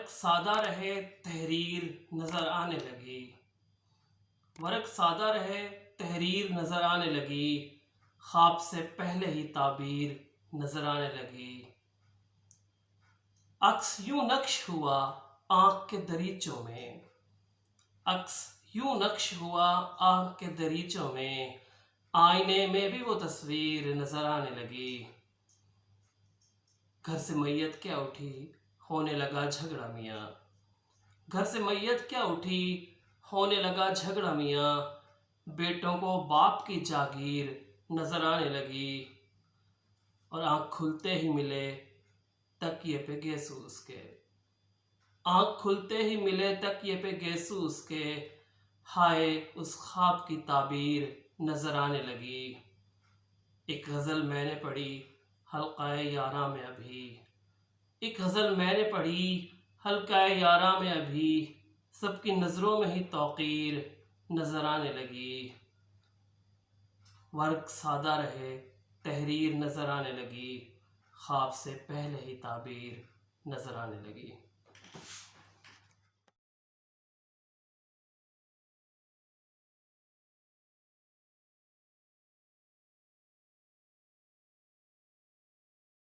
Work सादा रहे तहरीर नज़र आने लगी। वर्क सादा रहे तहरीर नज़र आने लगी। ख्वाब से पहले ही ताबीर नज़र आने लगी। अक्स यूं नक्श हुआ आँख के दरीचों में। अक्स यूं नक्श हुआ आँख के दरीचों में। आईने में भी वो तस्वीर नज़र आने लगी। घर से मैयत क्या उठी होने लगा झगड़ा मियाँ। घर से मैयत क्या उठी होने लगा झगड़ा मियाँ। बेटों को बाप की जागीर नज़र आने लगी। और आँख खुलते ही मिले तकिए पे गेसू उसके। आँख खुलते ही मिले तकिए पे गेसू उसके। हाय उस ख्वाब की ताबीर नज़र आने लगी। एक गज़ल मैंने पढ़ी हल्क़ाए यारा में अभी। एक गज़ल मैंने पढ़ी हल्क़ाए यारा में अभी। सबकी नज़रों में ही तौक़ीर नज़र आने लगी। वर्क सादा रहे तहरीर नज़र आने लगी। ख्वाब से पहले ही ताबीर नज़र आने लगी।